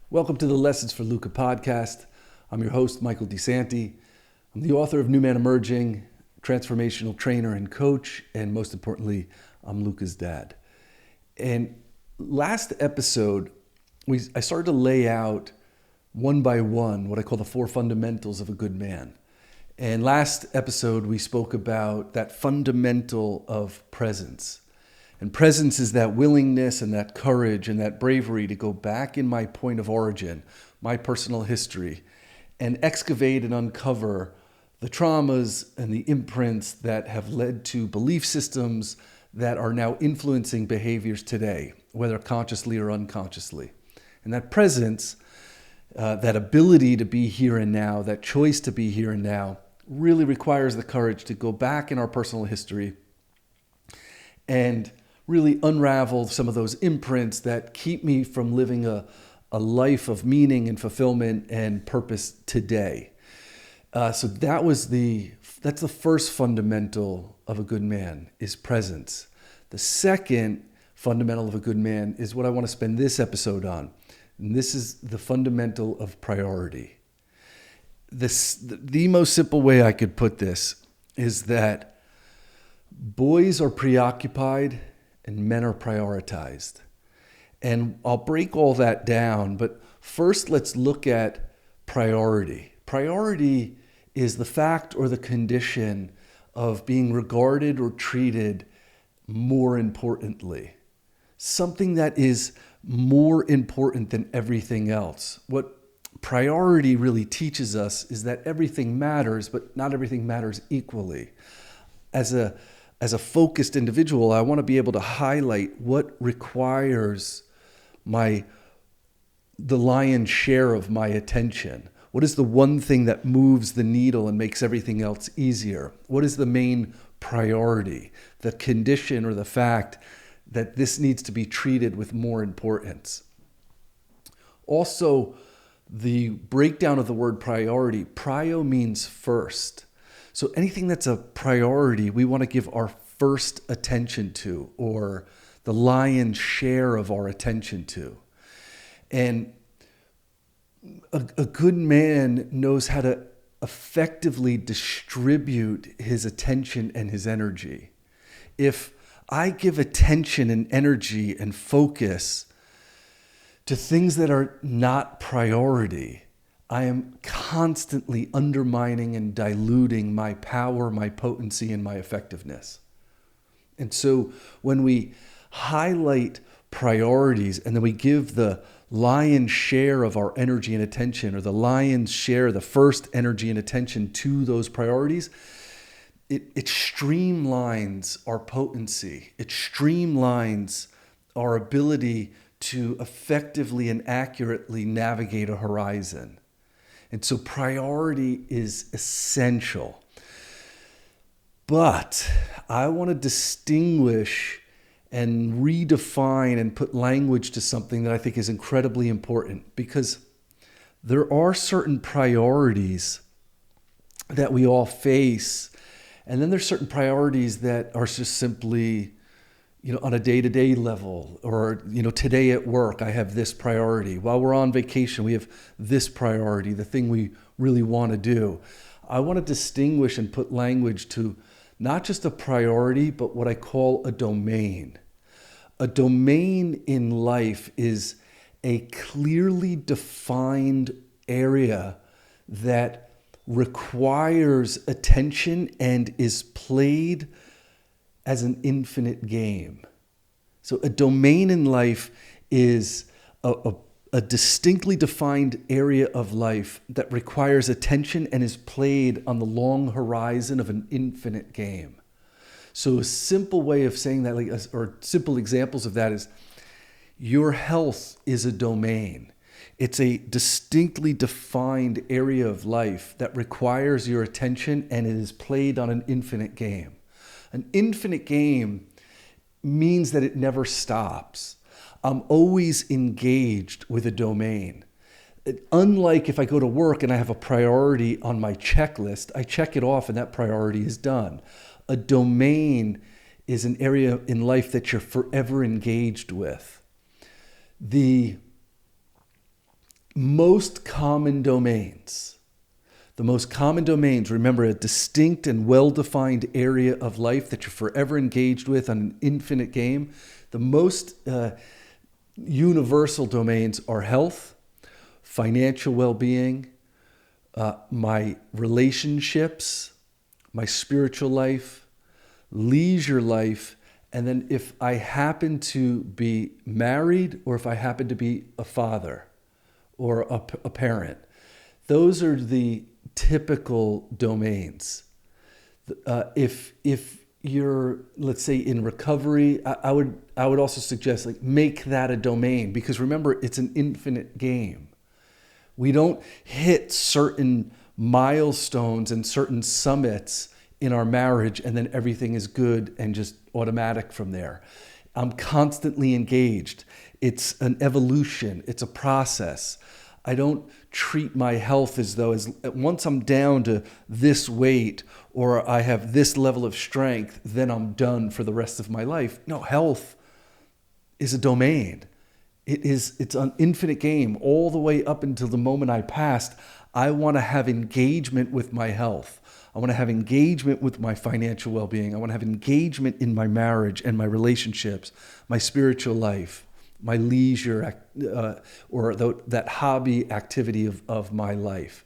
Welcome to the Lessons for Luca Podcast. I'm your host, Michael De Santi. I'm the author of New Man Emerging, transformational trainer and coach, and most importantly, I'm Luca's dad. And last episode, I started to lay out one by one what I call the four fundamentals of a good man. And last episode, we spoke about that fundamental of presence. And presence is that willingness and that courage and that bravery to go back in my point of origin, my personal history, and excavate and uncover the traumas and the imprints that have led to belief systems that are now influencing behaviors today, whether consciously or unconsciously. And that presence, that ability to be here and now, that choice to be here and now, really requires the courage to go back in our personal history and really unravel some of those imprints that keep me from living a life of meaning and fulfillment and purpose today. So that's the first fundamental of a good man, is presence. The second fundamental of a good man is what I want to spend this episode on. And this is the fundamental of priority. The most simple way I could put this is that boys are preoccupied and men are prioritized. And I'll break all that down, but first let's look at priority. Priority is the fact or the condition of being regarded or treated more importantly. Something that is more important than everything else. What priority really teaches us is that everything matters, but not everything matters equally. As a focused individual, I want to be able to highlight what requires the lion's share of my attention. What is the one thing that moves the needle and makes everything else easier? What is the main priority, the condition or the fact that this needs to be treated with more importance? Also, the breakdown of the word priority, prio means first. So anything that's a priority, we want to give our first attention to, or the lion's share of our attention to. And a good man knows how to effectively distribute his attention and his energy. If I give attention and energy and focus to things that are not priority, I am constantly undermining and diluting my power, my potency, and my effectiveness. And so when we highlight priorities and then we give the lion's share of our energy and attention, or the lion's share, the first energy and attention to those priorities, it streamlines our potency. It streamlines our ability to effectively and accurately navigate a horizon. And so priority is essential. But I want to distinguish and redefine and put language to something that I think is incredibly important, because there are certain priorities that we all face, and then there's certain priorities that are just simply, on a day-to-day level, or, today at work, I have this priority. While we're on vacation, we have this priority, the thing we really want to do. I want to distinguish and put language to not just a priority, but what I call a domain. A domain in life is a clearly defined area that requires attention and is played as an infinite game. So a domain in life is a distinctly defined area of life that requires attention and is played on the long horizon of an infinite game. So a simple way of saying that, or simple examples of that, is your health is a domain. It's a distinctly defined area of life that requires your attention, and it is played on an infinite game. An infinite game means that it never stops. I'm always engaged with a domain. Unlike if I go to work and I have a priority on my checklist, I check it off and that priority is done. A domain is an area in life that you're forever engaged with. The most common domains, the most common domains, remember, a distinct and well-defined area of life that you're forever engaged with on an infinite game. The most universal domains are health, financial well-being, my relationships, my spiritual life, leisure life, and then if I happen to be married or if I happen to be a father or a parent. Those are the typical domains. If you're, let's say, in recovery, I would also suggest make that a domain, because remember, it's an infinite game. We don't hit certain milestones and certain summits in our marriage and then everything is good and just automatic from there. I'm constantly engaged. It's an evolution. It's a process. I don't treat my health as though once I'm down to this weight or I have this level of strength, then I'm done for the rest of my life. No, health is a domain. It's an infinite game all the way up until the moment I passed. I want to have engagement with my health. I want to have engagement with my financial well-being. I want to have engagement in my marriage and my relationships, my spiritual life, my leisure, that hobby activity of my life.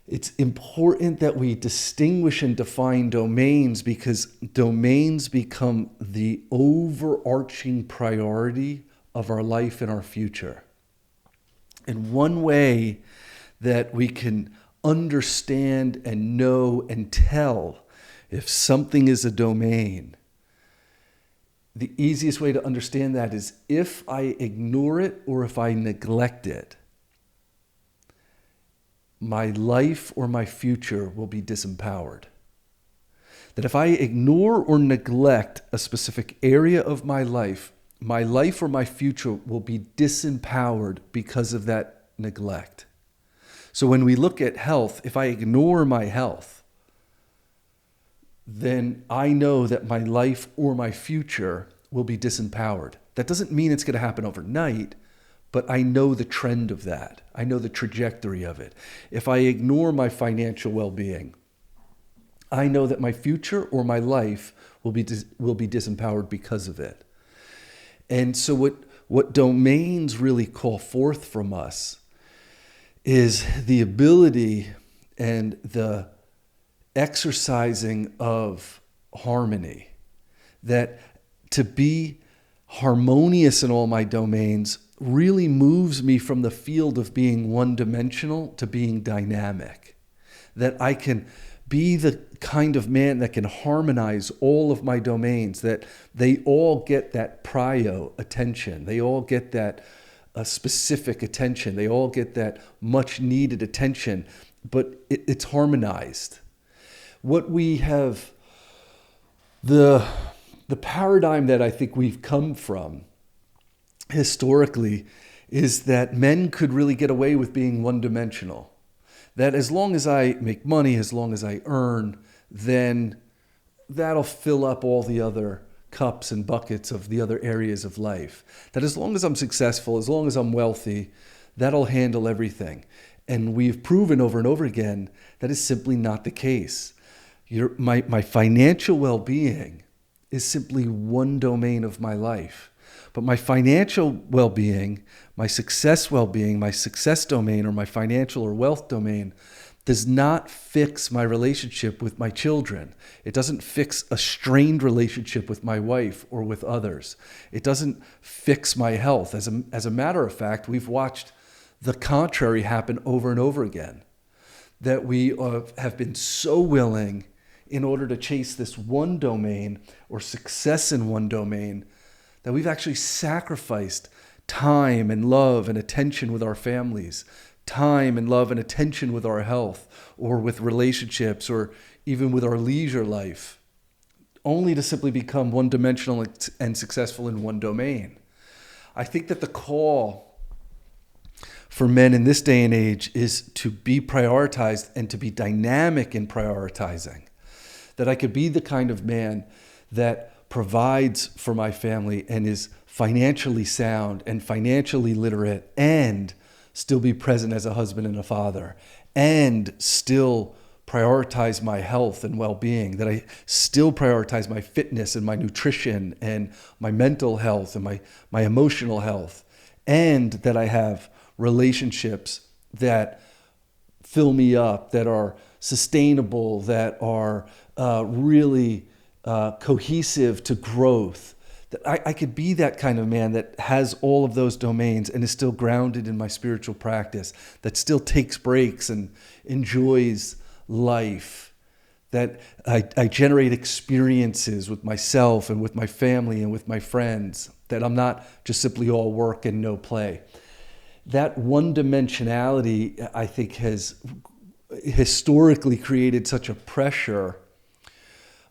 It's important that we distinguish and define domains, because domains become the overarching priority of our life and our future. And one way that we can understand and know and tell if something is a domain, the easiest way to understand that is if I ignore it or if I neglect it, my life or my future will be disempowered. That if I ignore or neglect a specific area of my life or my future will be disempowered because of that neglect. So when we look at health, if I ignore my health, then I know that my life or my future will be disempowered. That doesn't mean it's going to happen overnight, but I know the trend of that. I know the trajectory of it. If I ignore my financial well-being, I know that my future or my life will be disempowered because of it. And so what domains really call forth from us is the ability and the exercising of harmony. That to be harmonious in all my domains really moves me from the field of being one-dimensional to being dynamic. That I can be the kind of man that can harmonize all of my domains, that they all get that prio attention. They all get that specific attention. They all get that much needed attention, but it's harmonized. What we have, the paradigm that I think we've come from historically is that men could really get away with being one-dimensional. That as long as I make money, as long as I earn, then that'll fill up all the other cups and buckets of the other areas of life. That as long as I'm successful, as long as I'm wealthy, that'll handle everything. And we've proven over and over again that is simply not the case. My financial well-being is simply one domain of my life. But my financial well-being, my success well-being, my success domain or my financial or wealth domain does not fix my relationship with my children. It doesn't fix a strained relationship with my wife or with others. It doesn't fix my health. As a matter of fact, we've watched the contrary happen over and over again. That we have been so willing, in order to chase this one domain or success in one domain, that we've actually sacrificed time and love and attention with our families, time and love and attention with our health or with relationships or even with our leisure life, only to simply become one-dimensional and successful in one domain. I think that the call for men in this day and age is to be prioritized and to be dynamic in prioritizing. That I could be the kind of man that provides for my family and is financially sound and financially literate and still be present as a husband and a father, and still prioritize my health and well-being, that I still prioritize my fitness and my nutrition and my mental health and my emotional health, and that I have relationships that fill me up, that are sustainable, that are really cohesive to growth. That I could be that kind of man that has all of those domains and is still grounded in my spiritual practice, that still takes breaks and enjoys life, that I generate experiences with myself and with my family and with my friends, that I'm not just simply all work and no play. That one-dimensionality, I think, has historically created such a pressure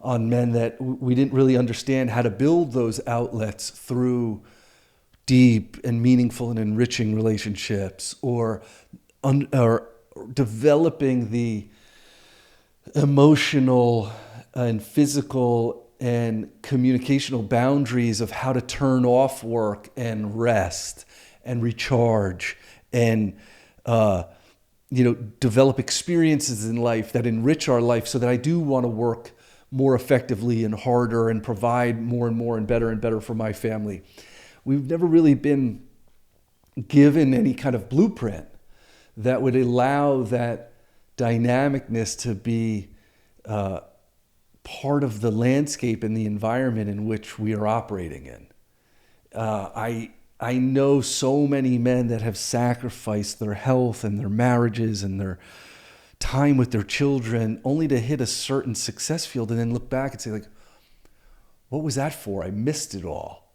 on men that we didn't really understand how to build those outlets through deep and meaningful and enriching relationships, or developing the emotional and physical and communicational boundaries of how to turn off work and rest and recharge and develop experiences in life that enrich our life, so that I do want to work more effectively and harder and provide more and more and better for my family. We've never really been given any kind of blueprint that would allow that dynamicness to be part of the landscape and the environment in which we are operating in. I know so many men that have sacrificed their health and their marriages and their time with their children only to hit a certain success field and then look back and say, like, what was that for? I missed it all.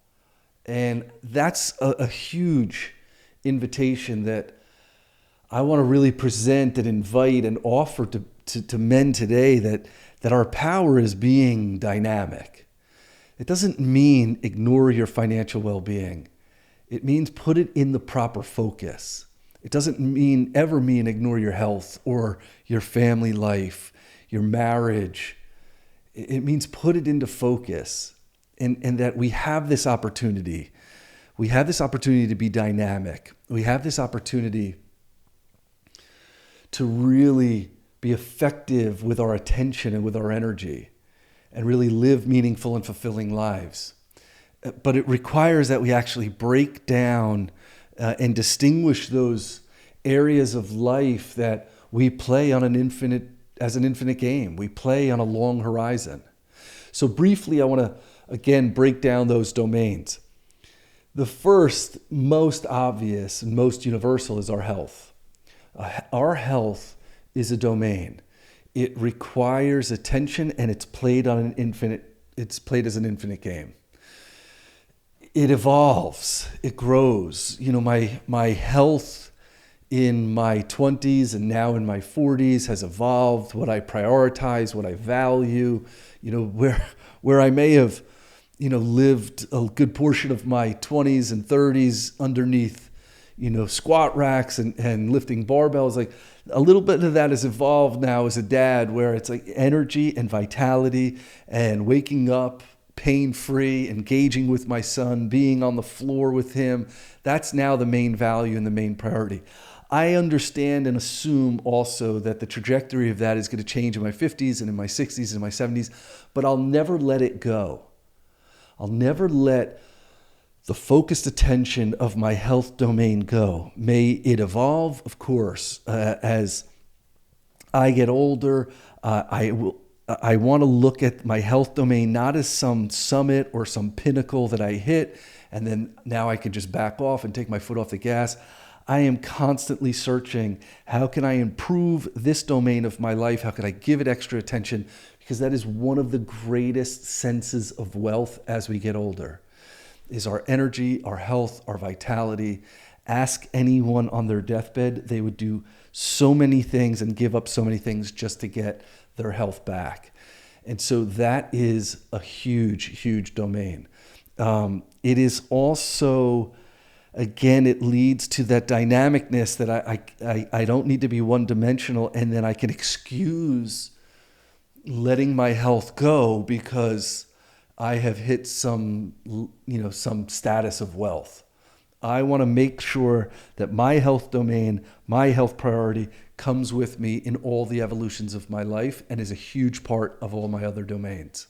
And that's a huge invitation that I want to really present and invite and offer to men today, that our power is being dynamic. It doesn't mean ignore your financial well-being. It means put it in the proper focus. It doesn't ever mean ignore your health or your family life, your marriage. It means put it into focus, and that we have this opportunity. We have this opportunity to be dynamic. We have this opportunity to really be effective with our attention and with our energy, and really live meaningful and fulfilling lives. But it requires that we actually break down and distinguish those areas of life that we play on as an infinite game. We play on a long horizon. So briefly, I want to again break down those domains. The first, most obvious and most universal, is our health. Our health is a domain. It requires attention, and it's played as an infinite game. It evolves, it grows. My health in my 20s and now in my 40s has evolved. What I prioritize, what I value, where I may have, lived a good portion of my 20s and 30s underneath, squat racks and lifting barbells. Like, a little bit of that has evolved now as a dad, where it's like energy and vitality and waking up pain-free, engaging with my son, being on the floor with him. That's now the main value and the main priority. I understand and assume also that the trajectory of that is going to change in my 50s and in my 60s and in my 70s, but I'll never let it go. I'll never let the focused attention of my health domain go. May it evolve, of course, as I get older. I want to look at my health domain not as some summit or some pinnacle that I hit, and then now I can just back off and take my foot off the gas. I am constantly searching, how can I improve this domain of my life? How can I give it extra attention? Because that is one of the greatest senses of wealth as we get older, is our energy, our health, our vitality. Ask anyone on their deathbed, they would do so many things and give up so many things just to get their health back. And so that is a huge, huge domain. It is also, again, it leads to that dynamicness that I don't need to be one-dimensional, and then I can excuse letting my health go because I have hit some status of wealth. I want to make sure that my health domain, my health priority comes with me in all the evolutions of my life and is a huge part of all my other domains.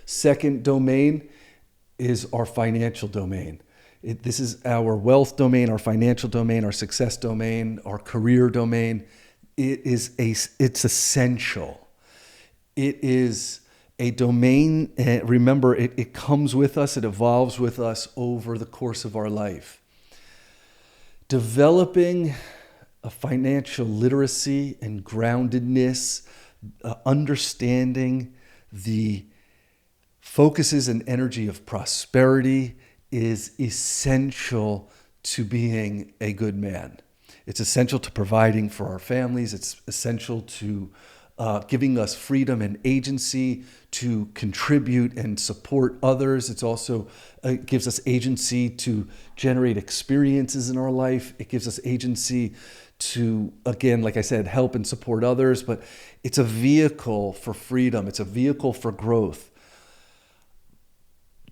Second domain is our financial domain. This is our wealth domain, our financial domain, our success domain, our career domain. It's essential. It is a domain, remember, it comes with us, it evolves with us over the course of our life. Developing a financial literacy and groundedness, understanding the focuses and energy of prosperity is essential to being a good man. It's essential to providing for our families. It's essential to giving us freedom and agency to contribute and support others. It's also gives us agency to generate experiences in our life. It gives us agency to, again, like I said, help and support others. But it's a vehicle for freedom. It's a vehicle for growth.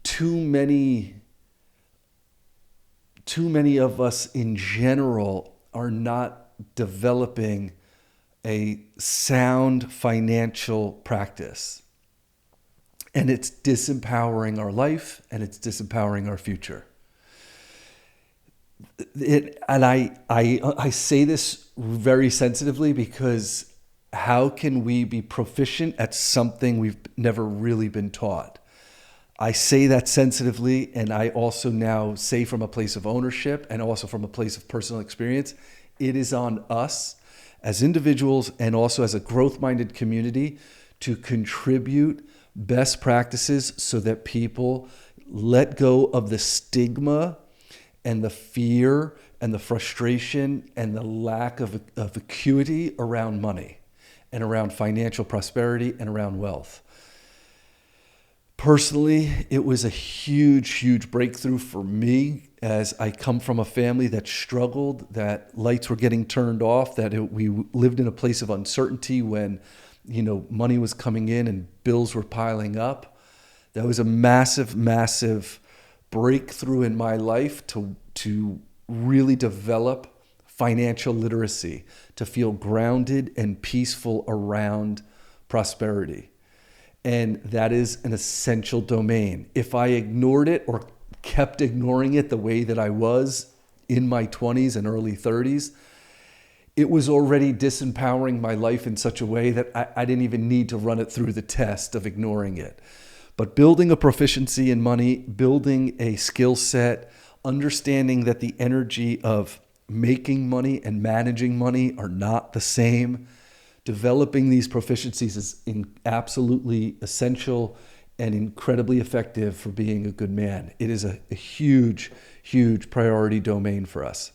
Too many of us in general are not developing a sound financial practice. And it's disempowering our life and it's disempowering our future. I say this very sensitively because how can we be proficient at something we've never really been taught? I say that sensitively, and I also now say from a place of ownership and also from a place of personal experience, it is on us as individuals and also as a growth-minded community to contribute best practices so that people let go of the stigma and the fear and the frustration and the lack of acuity around money and around financial prosperity and around wealth. Personally, it was a huge breakthrough for me as I come from a family that struggled, that lights were getting turned off, that we lived in a place of uncertainty when, money was coming in and bills were piling up. That was a massive breakthrough in my life to really develop financial literacy, to feel grounded and peaceful around prosperity. And that is an essential domain. If I ignored it or kept ignoring it the way that I was in my 20s and early 30s, it was already disempowering my life in such a way that I didn't even need to run it through the test of ignoring it. But building a proficiency in money, building a skill set, understanding that the energy of making money and managing money are not the same, developing these proficiencies is absolutely essential and incredibly effective for being a good man. It is a huge priority domain for us.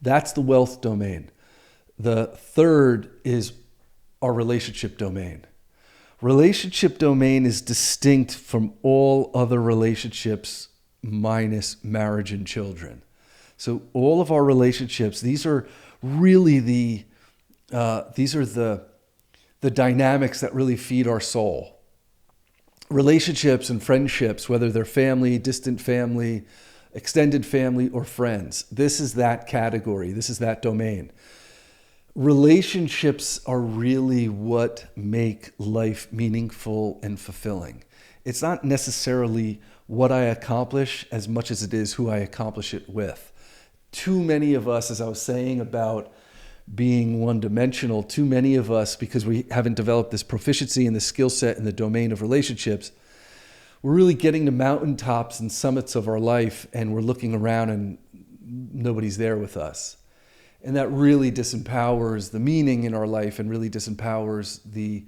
That's the wealth domain. The third is our relationship domain. Relationship domain is distinct from all other relationships minus marriage and children. So all of our relationships, these are really the dynamics that really feed our soul. Relationships and friendships, whether they're family, distant family, extended family, or friends, this is that category. This is that domain. Relationships are really what make life meaningful and fulfilling. It's not necessarily what I accomplish as much as it is who I accomplish it with. Too many of us, as I was saying about being one-dimensional, too many of us, because we haven't developed this proficiency and the skill set in the domain of relationships, we're really getting to mountaintops and summits of our life and we're looking around and nobody's there with us. And that really disempowers the meaning in our life and really disempowers the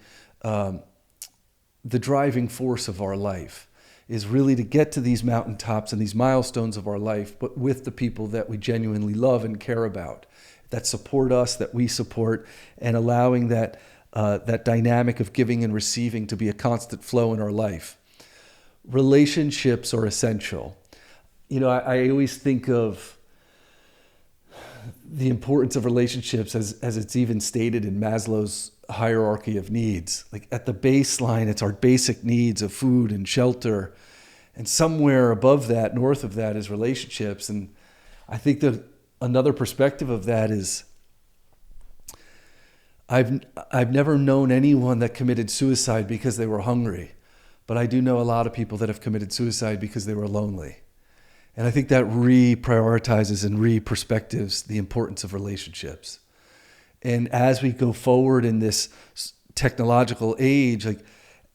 driving force of our life, is really to get to these mountaintops and these milestones of our life, but with the people that we genuinely love and care about, that support us, that we support, and allowing that dynamic of giving and receiving to be a constant flow in our life. Relationships are essential. I always think of the importance of relationships as it's even stated in Maslow's hierarchy of needs. Like at the baseline, it's our basic needs of food and shelter And somewhere above that, north of that, is relationships. And I think that another perspective of that is I've never known anyone that committed suicide because they were hungry, but I do know a lot of people that have committed suicide because they were lonely. And I think that reprioritizes and re-perspectives the importance of relationships. And as we go forward in this technological age, like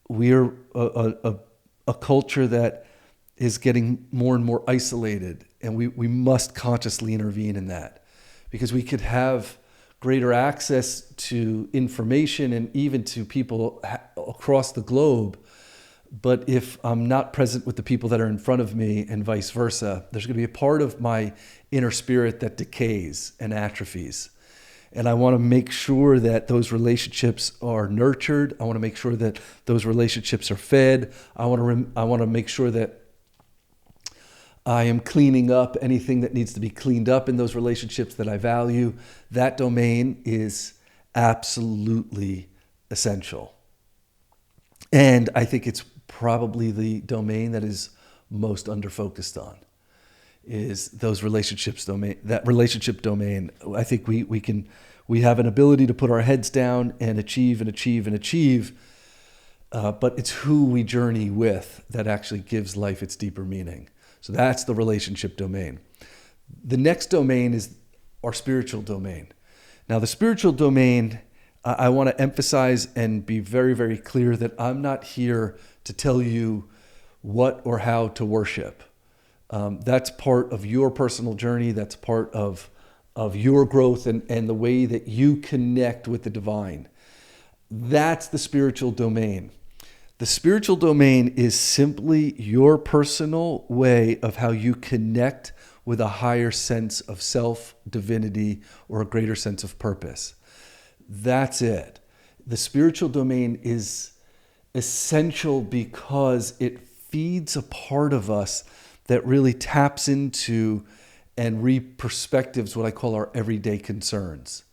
we're a culture that is getting more and more isolated, and we must consciously intervene in that, because we could have greater access to information and even to people across the globe. But if I'm not present with the people that are in front of me and vice versa, there's going to be a part of my inner spirit that decays and atrophies. And I want to make sure that those relationships are nurtured. I want to make sure that those relationships are fed. I want to make sure that I am cleaning up anything that needs to be cleaned up in those relationships that I value. That domain is absolutely essential. And I think it's probably the domain that is most underfocused on, is those relationships domain, that relationship domain. I think we have an ability to put our heads down and achieve, but it's who we journey with that actually gives life its deeper meaning. So that's the relationship domain. The next domain is our spiritual domain. Now, the spiritual domain, I want to emphasize and be very, very clear that I'm not here to tell you what or how to worship. That's part of your personal journey. That's part of your growth and the way that you connect with the divine. That's the spiritual domain. The spiritual domain is simply your personal way of how you connect with a higher sense of self, divinity, or a greater sense of purpose. That's it. The spiritual domain is essential because it feeds a part of us that really taps into and re-perspectives what I call our everyday concerns.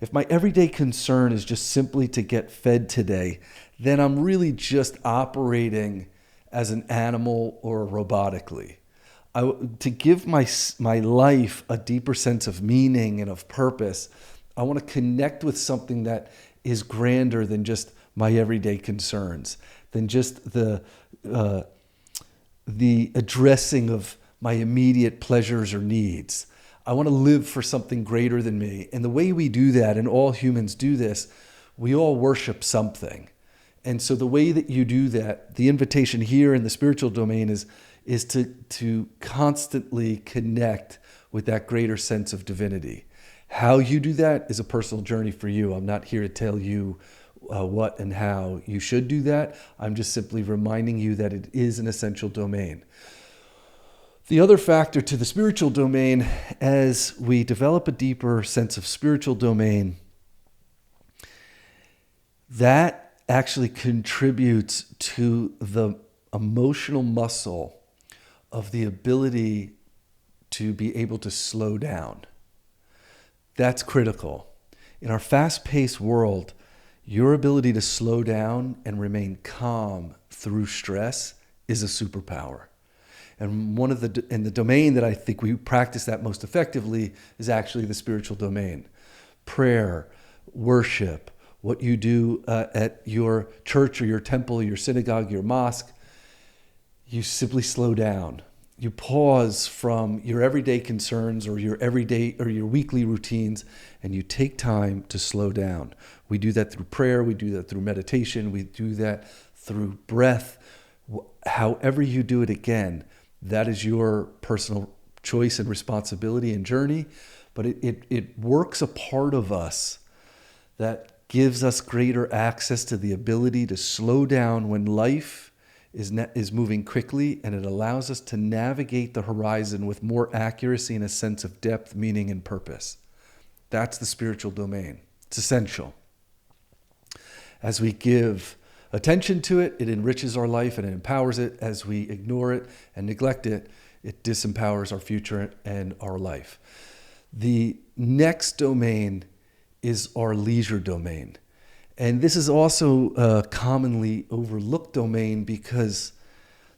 If my everyday concern is just simply to get fed today, then I'm really just operating as an animal or robotically. To give my life a deeper sense of meaning and of purpose, I want to connect with something that is grander than just my everyday concerns, than just the addressing of my immediate pleasures or needs. I want to live for something greater than me. And the way we do that, and all humans do this, we all worship something. And so the way that you do that, the invitation here in the spiritual domain is to constantly connect with that greater sense of divinity. How you do that is a personal journey for you. I'm not here to tell you what and how you should do that. I'm just simply reminding you that it is an essential domain. The other factor to the spiritual domain, as we develop a deeper sense of spiritual domain, that actually contributes to the emotional muscle of the ability to be able to slow down. That's critical. In our fast-paced world, your ability to slow down and remain calm through stress is a superpower. And the domain that I think we practice that most effectively is actually the spiritual domain. Prayer, worship, what you do at your church or your temple, your synagogue, your mosque, you simply slow down. You pause from your everyday concerns or your everyday or your weekly routines, and you take time to slow down. We do that through prayer. We do that through meditation. We do that through breath. However you do it, again, that is your personal choice and responsibility and journey. But it works a part of us that gives us greater access to the ability to slow down when life is moving quickly, and it allows us to navigate the horizon with more accuracy and a sense of depth, meaning, and purpose. That's the spiritual domain. It's essential. As we give attention to it, it enriches our life and it empowers it. As we ignore it and neglect it, it disempowers our future and our life. The next domain is our leisure domain. And this is also a commonly overlooked domain because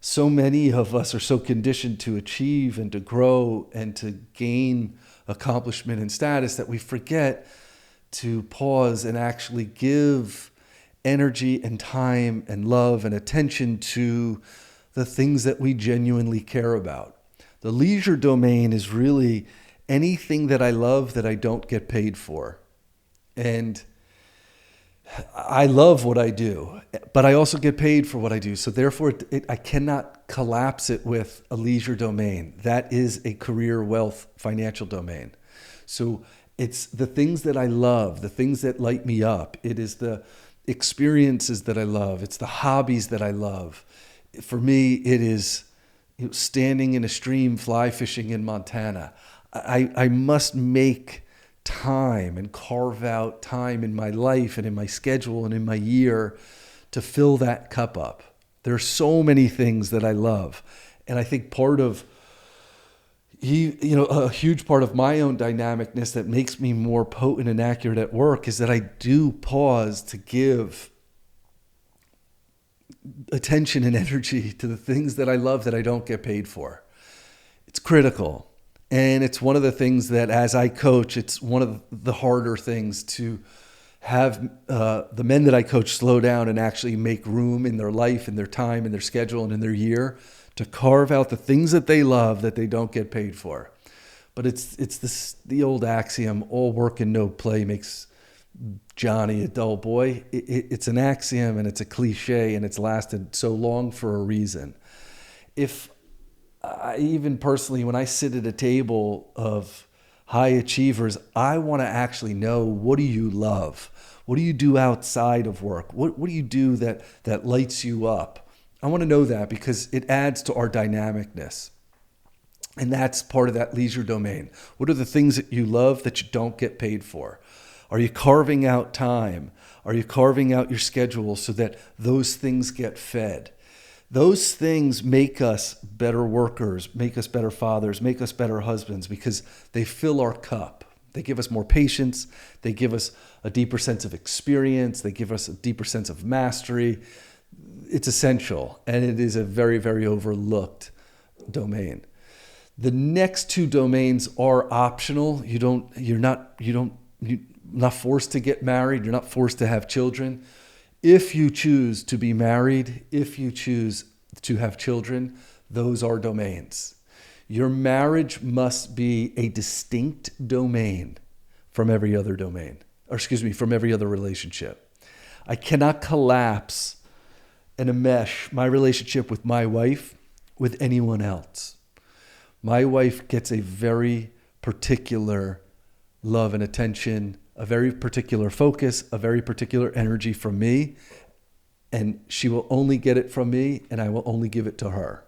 so many of us are so conditioned to achieve and to grow and to gain accomplishment and status that we forget to pause and actually give energy and time and love and attention to the things that we genuinely care about. The leisure domain is really anything that I love that I don't get paid for. And I love what I do, but I also get paid for what I do. So therefore, I cannot collapse it with a leisure domain. That is a career, wealth, financial domain. So it's the things that I love, the things that light me up. It is the experiences that I love. It's the hobbies that I love. For me, it is standing in a stream, fly fishing in Montana. I must make time and carve out time in my life and in my schedule and in my year to fill that cup up. There are so many things that I love. And I think part of, a huge part of my own dynamicness that makes me more potent and accurate at work is that I do pause to give attention and energy to the things that I love that I don't get paid for. It's critical. And it's one of the things that as I coach, it's one of the harder things to have the men that I coach slow down and actually make room in their life, in their time, in their schedule, and in their year to carve out the things that they love that they don't get paid for. But it's the old axiom, all work and no play makes Johnny a dull boy. It's an axiom and it's a cliche and it's lasted so long for a reason. Even personally, when I sit at a table of high achievers, I want to actually know, what do you love? What do you do outside of work? What do you do that lights you up? I want to know that because it adds to our dynamicness. And that's part of that leisure domain. What are the things that you love that you don't get paid for? Are you carving out time? Are you carving out your schedule so that those things get fed? Those things make us better workers, make us better fathers, make us better husbands because they fill our cup. They give us more patience. They give us a deeper sense of experience. They give us a deeper sense of mastery. It's essential, and it is a very, very overlooked domain. The next two domains are optional. You're not forced to get married. You're not forced to have children. If you choose to be married, if you choose to have children, those are domains. Your marriage must be a distinct domain from every other from every other relationship. I cannot collapse and enmesh my relationship with my wife with anyone else. My wife gets a very particular love and attention, a very particular focus, a very particular energy from me, and she will only get it from me, and I will only give it to her.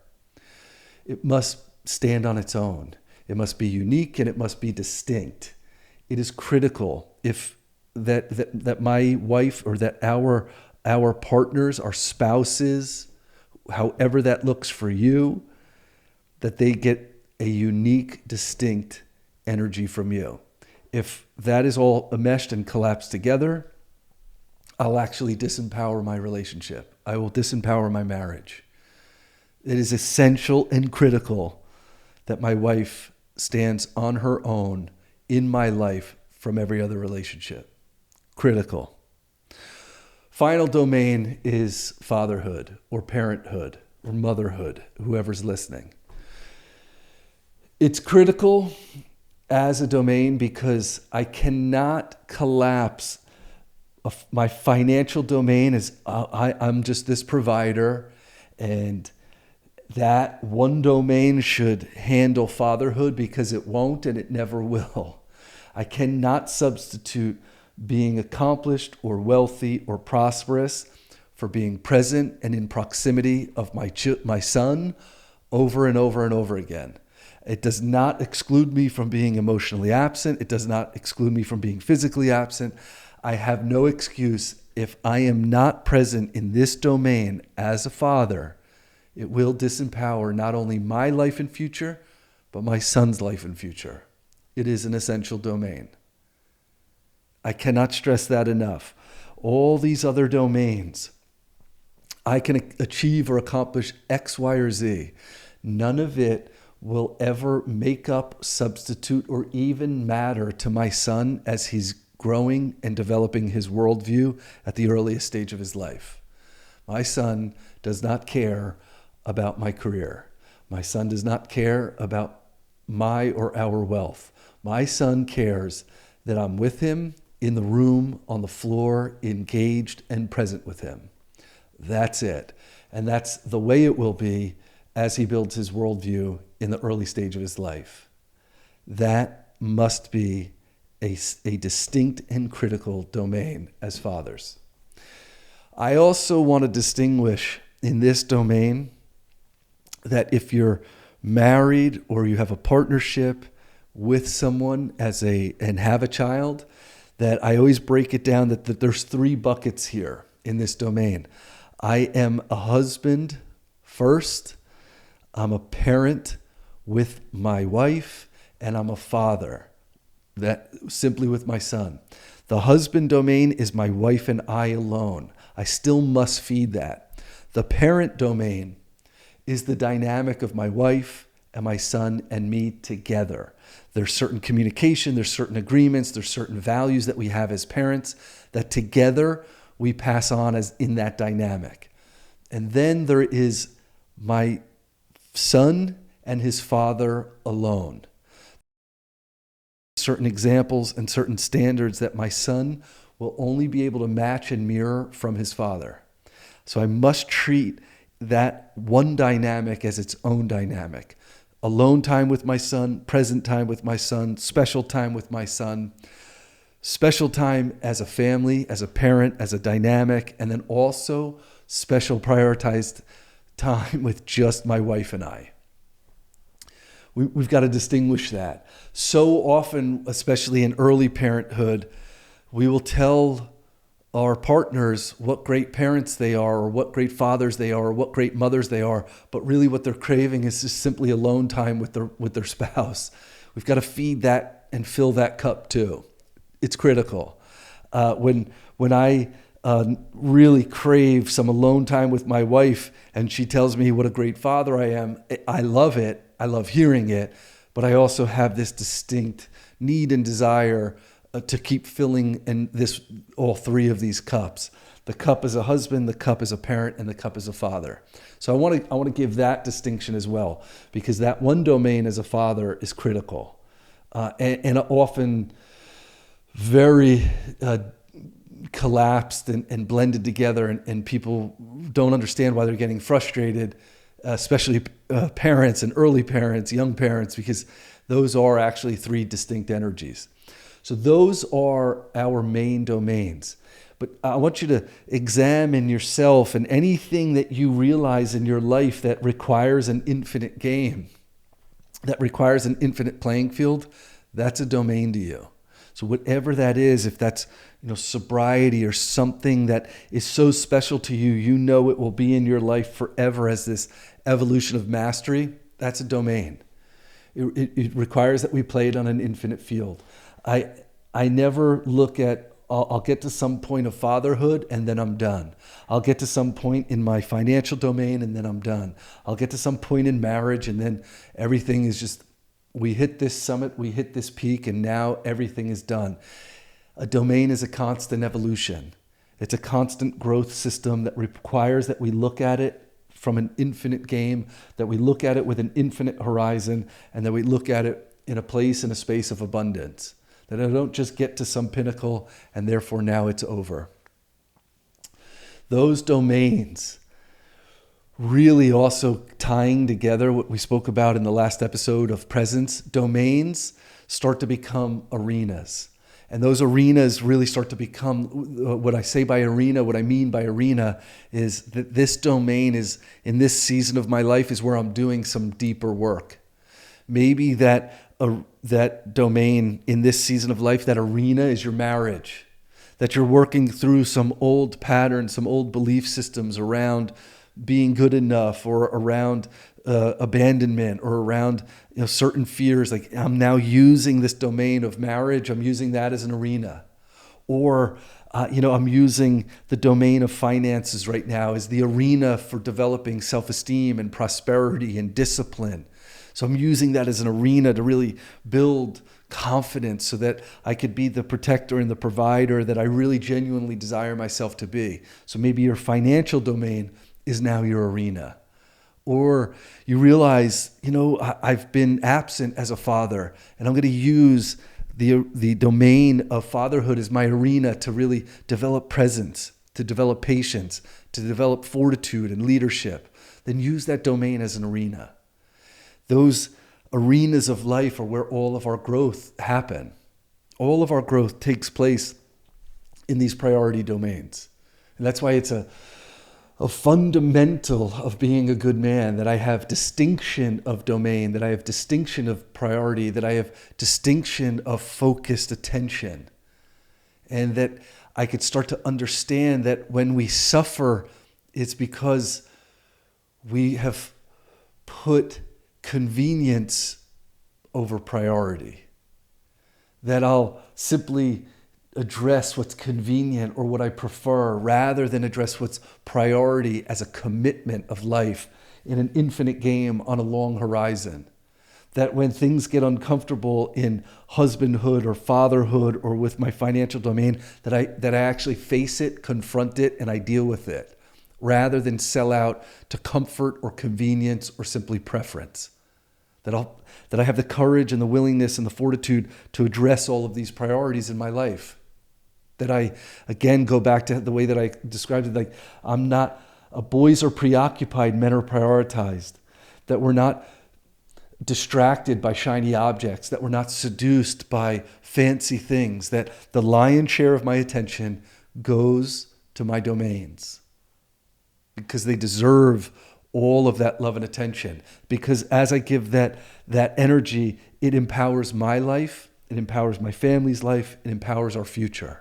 It must stand on its own. It must be unique, and it must be distinct. It is critical if that my wife or that our partners, our spouses, however that looks for you, that they get a unique, distinct energy from you. If that is all enmeshed and collapsed together, I'll actually disempower my relationship. I will disempower my marriage. It is essential and critical that my wife stands on her own in my life from every other relationship. Critical. Final domain is fatherhood or parenthood or motherhood, whoever's listening. It's critical as a domain because I cannot collapse my financial domain as I'm just this provider, and that one domain should handle fatherhood because it won't and it never will. I cannot substitute being accomplished or wealthy or prosperous for being present and in proximity of my son over and over and over again. It does not exclude me from being emotionally absent. It does not exclude me from being physically absent. I have no excuse if I am not present in this domain as a father. It will disempower not only my life and future, but my son's life and future. It is an essential domain. I cannot stress that enough. All these other domains, I can achieve or accomplish X, Y, or Z. None of it will ever make up, substitute, or even matter to my son as he's growing and developing his worldview at the earliest stage of his life. My son does not care about my career. My son does not care about my or our wealth. My son cares that I'm with him in the room, on the floor, engaged and present with him. That's it. And that's the way it will be as he builds his worldview in the early stage of his life. That must be a distinct and critical domain as fathers. I also want to distinguish in this domain that if you're married or you have a partnership with someone and have a child, that I always break it down that there's 3 buckets here in this domain. I am a husband first, I'm a parent with my wife, and I'm a father, that simply with my son. The husband domain is my wife and I alone. I still must feed that. The parent domain is the dynamic of my wife and my son and me together. There's certain communication, there's certain agreements, there's certain values that we have as parents that together we pass on as in that dynamic. And then there is my son and his father alone. Certain examples and certain standards that my son will only be able to match and mirror from his father. So I must treat that one dynamic as its own dynamic. Alone time with my son, present time with my son, special time with my son, special time as a family, as a parent, as a dynamic, and then also special prioritized time with just my wife and I. We've got to distinguish that. So often, especially in early parenthood, we will tell our partners what great parents they are or what great fathers they are or what great mothers they are, but really what they're craving is just simply alone time with their spouse. We've got to feed that and fill that cup too. It's critical. When I really crave some alone time with my wife and she tells me what a great father I am, I love it. I love hearing it, but I also have this distinct need and desire to keep filling all 3 of these cups. The cup as a husband, the cup as a parent, and the cup as a father. So I want to give that distinction as well, because that one domain as a father is critical and often very collapsed and blended together, and people don't understand why they're getting frustrated, especially parents and early parents, young parents, because those are actually 3 distinct energies. So those are our main domains. But I want you to examine yourself and anything that you realize in your life that requires an infinite game, that requires an infinite playing field, that's a domain to you. So whatever that is, if that's sobriety or something that is so special to you, it will be in your life forever as this evolution of mastery, that's a domain. It requires that we play it on an infinite field. I never look at, I'll get to some point of fatherhood and then I'm done. I'll get to some point in my financial domain and then I'm done. I'll get to some point in marriage and then everything is just, we hit this summit, we hit this peak, and now everything is done. A domain is a constant evolution. It's a constant growth system that requires that we look at it from an infinite game, that we look at it with an infinite horizon, and that we look at it in a place, in a space of abundance. That I don't just get to some pinnacle and therefore now it's over. Those domains really also tying together what we spoke about in the last episode of presence. Domains start to become arenas. And those arenas really start to become, what I say by arena, what I mean by arena is that this domain is, in this season of my life, is where I'm doing some deeper work. Maybe that domain in this season of life, that arena is your marriage, that you're working through some old patterns, some old belief systems around being good enough or around abandonment or around certain fears. Like I'm now using this domain of marriage, I'm using that as an arena. Or, I'm using the domain of finances right now as the arena for developing self-esteem and prosperity and discipline. So I'm using that as an arena to really build confidence so that I could be the protector and the provider that I really genuinely desire myself to be. So maybe your financial domain is now your arena. Or you realize, I've been absent as a father, and I'm going to use the domain of fatherhood as my arena to really develop presence, to develop patience, to develop fortitude and leadership. Then use that domain as an arena. Those arenas of life are where all of our growth happen. All of our growth takes place in these priority domains. And that's why it's a fundamental of being a good man, that I have distinction of domain, that I have distinction of priority, that I have distinction of focused attention. And that I could start to understand that when we suffer, it's because we have put convenience over priority. That I'll simply address what's convenient or what I prefer rather than address what's priority as a commitment of life in an infinite game on a long horizon. That when things get uncomfortable in husbandhood or fatherhood or with my financial domain, that I actually face it, confront it, and I deal with it rather than sell out to comfort or convenience or simply preference. That I have the courage and the willingness and the fortitude to address all of these priorities in my life. That I, again, go back to the way that I described it, like boys are preoccupied, men are prioritized. That we're not distracted by shiny objects, that we're not seduced by fancy things, that the lion's share of my attention goes to my domains because they deserve all of that love and attention. Because as I give that energy, it empowers my life, it empowers my family's life, it empowers our future.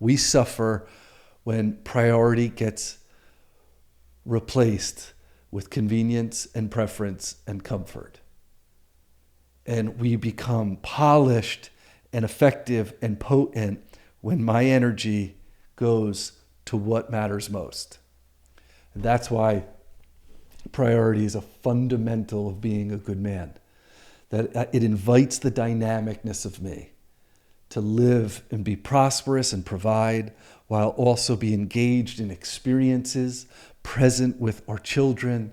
We suffer when priority gets replaced with convenience and preference and comfort. And we become polished and effective and potent when my energy goes to what matters most. And that's why priority is a fundamental of being a good man. That it invites the dynamicness of me to live and be prosperous and provide while also be engaged in experiences, present with our children,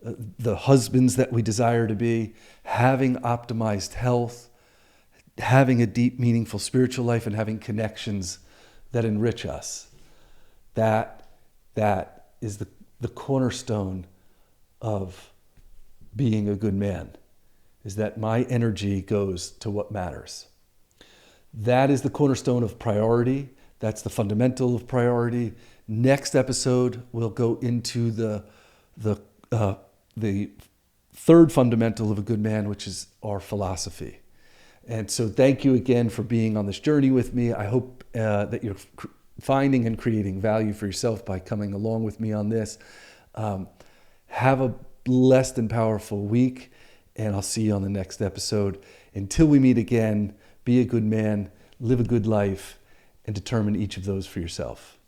the husbands that we desire to be, having optimized health, having a deep, meaningful spiritual life, and having connections that enrich us. That is the cornerstone of being a good man, is that my energy goes to what matters. That is the cornerstone of priority. That's the fundamental of priority. Next episode, we'll go into the third fundamental of a good man, which is our philosophy. And so thank you again for being on this journey with me. I hope that you're finding and creating value for yourself by coming along with me on this. Have a blessed and powerful week, and I'll see you on the next episode. Until we meet again, be a good man, live a good life, and determine each of those for yourself.